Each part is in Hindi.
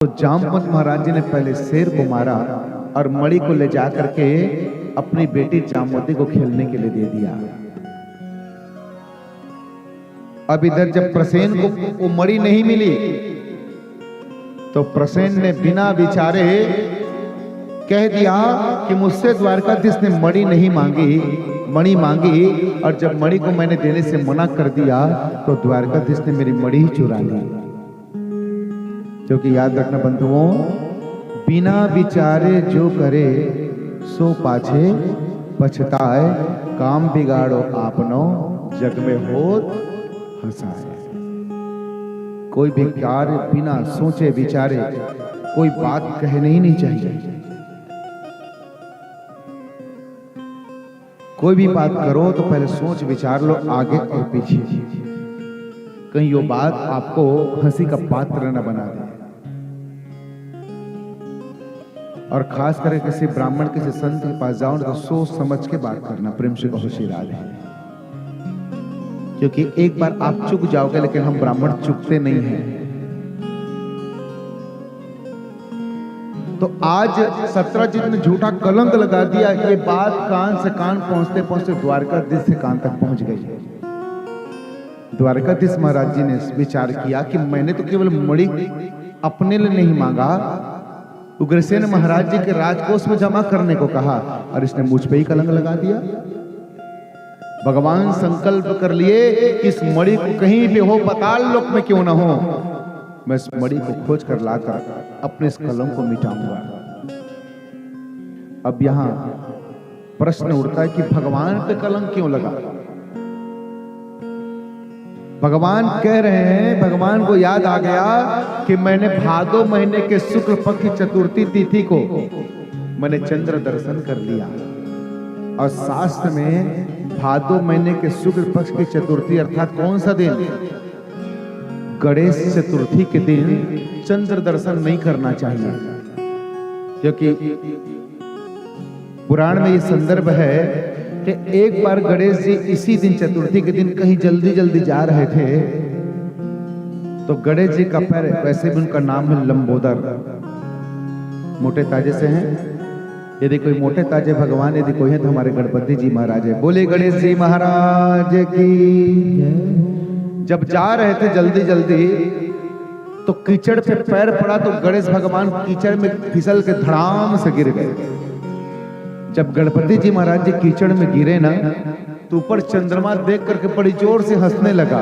तो जामवंत महाराज जी ने पहले शेर को मारा और मणि को ले जाकर के अपनी बेटी जामवती को खेलने के लिए दे दिया। अब इधर जब प्रसेन को वो मणि नहीं मिली तो प्रसेन ने बिना विचारे कह दिया कि मुझसे द्वारकाधीश ने मणि मांगी और जब मणि को मैंने देने से मना कर दिया तो द्वारकाधीश ने मेरी मणि ही चुरा ली। क्योंकि याद रखना बंधुओं, बिना विचारे जो करे सो पाछे पछताए, काम बिगाड़ो आपनो जग में होत हंसाए। कोई भी कार्य बिना सोचे विचारे कोई बात कहनी ही नहीं चाहिए। कोई भी बात करो तो पहले सोच विचार लो आगे और पीछे, कहीं वो बात आपको हंसी का पात्र न बना दे। और खास करके किसी ब्राह्मण किसी संत के पास जाओ तो सोच समझ के बात करना, प्रेम से कहो श्री राधे। क्योंकि एक बार आप चुक जाओगे, लेकिन हम ब्राह्मण चुकते नहीं हैं। तो आज सत्यजित ने झूठा कलंक लगा दिया। ये बात कान से कान पहुंचते पहुंचते द्वारकाधीश से कान तक पहुंच गई। द्वारकाधीश महाराज जी ने विचार किया कि मैंने तो केवल मणि अपने लिए नहीं मांगा, उग्रसेन महाराज जी के राजकोष में जमा करने को कहा और इसने मुझ पे ही कलंक लगा दिया। भगवान संकल्प कर लिए कि इस मणि को कहीं भी हो, पाताल लोक में क्यों ना हो, मैं इस मणि को खोज कर लाकर अपने इस कलंक को मिटाऊंगा। अब यहां प्रश्न उठता है कि भगवान पे कलंक क्यों लगा। भगवान कह रहे हैं, भगवान को याद आ गया कि मैंने भादो महीने के शुक्ल पक्ष की चतुर्थी तिथि को मैंने चंद्र दर्शन कर लिया। और शास्त्र में भादो महीने के शुक्ल पक्ष की चतुर्थी अर्थात कौन सा दिन, गणेश चतुर्थी के दिन चंद्र दर्शन नहीं करना चाहिए। क्योंकि पुराण में ये संदर्भ है कि एक बार गणेश जी इसी दिन चतुर्थी के दिन कहीं जल्दी जल्दी जा रहे थे तो गणेश जी का पैर, वैसे भी उनका नाम है लंबोदर, मोटे ताजे से हैं। यदि कोई मोटे ताजे भगवान यदि कोई है तो हमारे गणपति जी महाराज है। बोले गणेश जी महाराज की। जब जा रहे थे जल्दी जल्दी तो कीचड़ पे पैर पड़ा तो गणेश भगवान कीचड़ में फिसल के धड़ाम से गिर गए। जब गणपति जी महाराज जी कीचड़ में गिरे ना तो ऊपर चंद्रमा देख करके बड़ी जोर से हंसने लगा।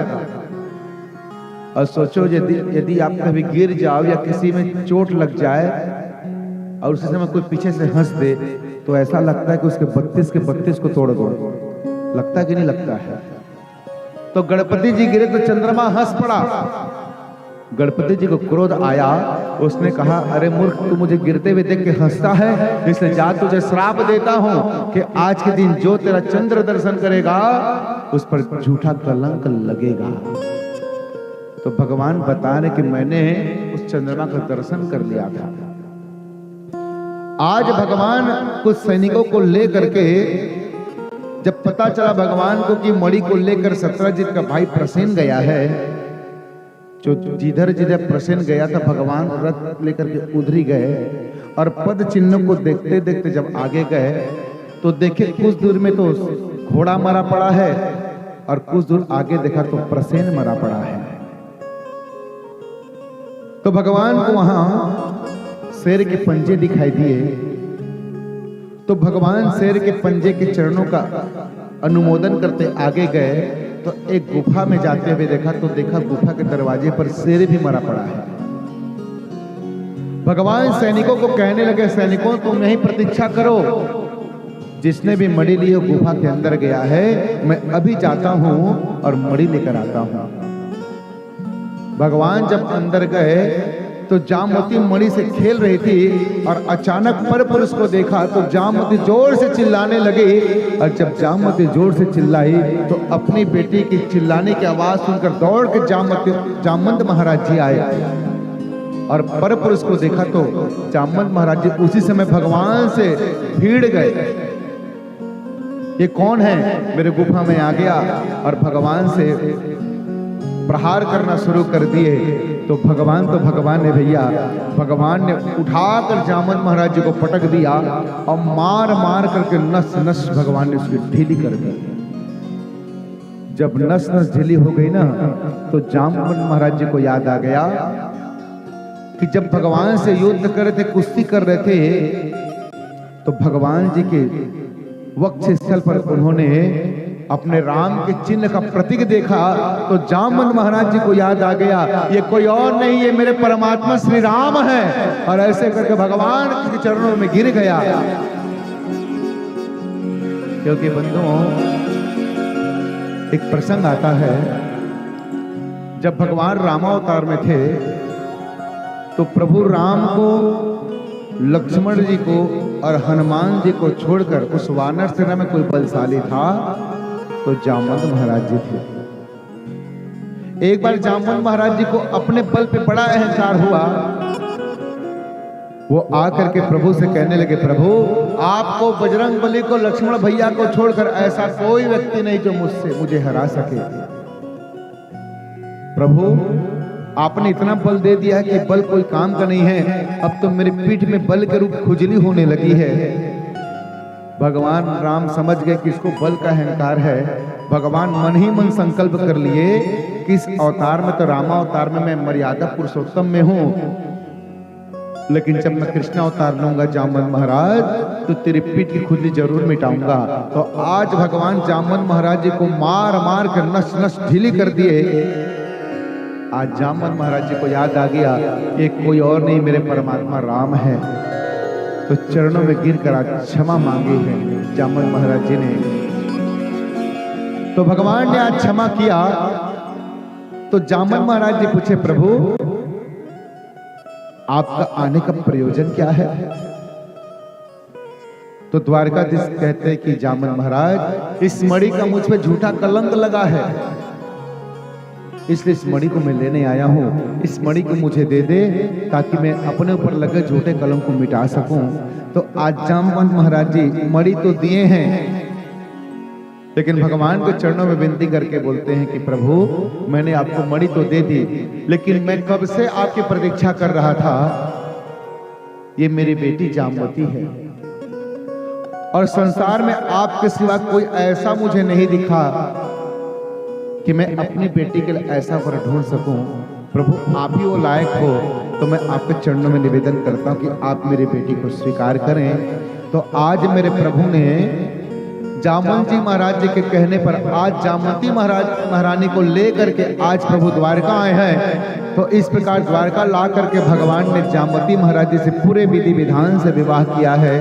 और सोचो यदि आप कभी गिर जाओ या किसी में चोट लग जाए और उसी समय कोई पीछे से हंस दे तो ऐसा लगता है कि उसके 32 के 32 को तोड़ दो। लगता कि नहीं लगता है। तो गणपति जी गिरे तो चंद्रमा हंस पड़ा। गणपति जी को क्रोध आया, उसने कहा अरे मूर्ख, तू मुझे गिरते हुए देख के हंसता है, इसलिए जा तुझे श्राप देता हूं कि आज के दिन जो तेरा चंद्र दर्शन करेगा उस पर झूठा कलंक लगेगा। तो भगवान बता रहे कि मैंने उस चंद्रमा का दर्शन कर लिया था। आज भगवान कुछ सैनिकों को लेकर के, जब पता चला भगवान को कि मणि को लेकर सत्यजित का भाई प्रसेन गया है, जो जिधर जिधर प्रसेन गया था भगवान रथ लेकर के उधर ही गए। और पद चिन्ह को देखते देखते जब आगे गए तो देखे कुछ दूर में तो घोड़ा मरा पड़ा है और कुछ दूर आगे देखा तो प्रसेन मरा पड़ा है। तो भगवान को वहां शेर के पंजे दिखाई दिए। तो भगवान शेर के पंजे के चरणों का अनुमोदन करते आगे गए तो एक गुफा में जाते हुए देखा तो देखा गुफा के दरवाजे पर शेर भी मरा पड़ा है। भगवान सैनिकों को कहने लगे, सैनिकों तुम यहीं प्रतीक्षा करो, जिसने भी मणि ली गुफा के अंदर गया है, मैं अभी जाता हूं और मणि लेकर आता हूं। भगवान जब अंदर गए तो जामवती मणि से खेल रही थी और अचानक परपुरुष को देखा तो जामवती जोर से चिल्लाने लगी। और जब जामवती जोर से चिल्लाई तो अपनी बेटी की चिल्लाने की आवाज सुनकर दौड़ के जामवंत महाराज जी आए और परपुरुष को देखा तो जामवंत महाराज जी उसी समय भगवान से भीड़ गए। ये कौन है, मेरे गुफा में आ गया और भगवान से प्रहार करना शुरू कर दिए। तो भगवान ने भैया, भगवान ने उठाकर जामवंत महाराज जी को पटक दिया और मार मार करके नस नस भगवान ने उसकी ढीली कर दी। जब नस नस ढीली हो गई ना, तो जामवंत महाराज जी को याद आ गया कि जब भगवान से युद्ध कर रहे थे, कुश्ती कर रहे थे, तो भगवान जी के वक्ष स्थल पर उन्होंने अपने राम के चिन्ह का प्रतीक देखा। तो जामवंत महाराज जी को याद आ गया, ये कोई और नहीं, ये मेरे परमात्मा श्री राम है। और ऐसे करके भगवान के चरणों में गिर गया। क्योंकि बंधुओं, एक प्रसंग आता है, जब भगवान रामावतार में थे तो प्रभु राम को, लक्ष्मण जी को और हनुमान जी को छोड़कर उस वानर सेना में कोई बलशाली था तो जामवंत महाराज जी थे। एक बार जामवंत महाराज जी को अपने बल पे बड़ा अहंकार हुआ। वो आकर के प्रभु से कहने लगे, प्रभु आपको, बजरंग बली को, लक्ष्मण भैया को छोड़कर ऐसा कोई व्यक्ति नहीं जो मुझे हरा सके। प्रभु आपने इतना बल दे दिया है कि बल कोई काम का नहीं है, अब तो मेरी पीठ में बल के रूप खुजली होने लगी है। भगवान राम समझ गए कि इसको बल का अहंकार है। भगवान मन ही मन संकल्प कर लिए कि इस अवतार में, तो रामावतार में मैं मर्यादा पुरुषोत्तम में हूं, लेकिन जब मैं कृष्ण अवतार लूंगा जामवंत महाराज, तो तेरी पीठ की खुजली जरूर मिटाऊंगा। तो आज भगवान जामवंत महाराज जी को मार मार कर नस नस ढीली कर दिए। आज जामवंत महाराज जी को याद आ गया, ये कोई और नहीं, मेरे परमात्मा राम है। तो चरणों में गिर कर आज क्षमा मांगी है जामवंत महाराज जी ने। तो भगवान ने आज क्षमा किया। तो जामवंत महाराज जी पूछे, प्रभु आपका आने का प्रयोजन क्या है? तो द्वारकाधीश कहते हैं कि जामवंत महाराज, इस मणि का मुझ पे झूठा कलंक लगा है, इसलिए इस मणि को मैं लेने आया हूं। इस मणि को मुझे दे दे ताकि मैं अपने ऊपर लगे झूठे कलंक को मिटा सकूं। तो आज जामवंत महाराज जी मणि तो दिए हैं, लेकिन भगवान के चरणों में विनती करके बोलते हैं कि प्रभु मैंने आपको मणि तो दे दी, लेकिन मैं कब से आपकी प्रतीक्षा कर रहा था। ये मेरी बेटी जामवती है और संसार में आपके सिवा कोई ऐसा मुझे नहीं दिखा कि मैं अपनी बेटी के लिए ऐसा वर ढूंढ सकूं। प्रभु आप ही वो लायक हो, तो मैं आपके चरणों में निवेदन करता हूं कि आप मेरी बेटी को स्वीकार करें। तो आज मेरे प्रभु ने जामवंत जी महाराज जी के कहने पर आज जामवंती महारानी को ले करके आज प्रभु द्वारका आए हैं। तो इस प्रकार द्वारका ला करके भगवान ने जामवंती महाराज जी से पूरे विधि विधान से विवाह किया है।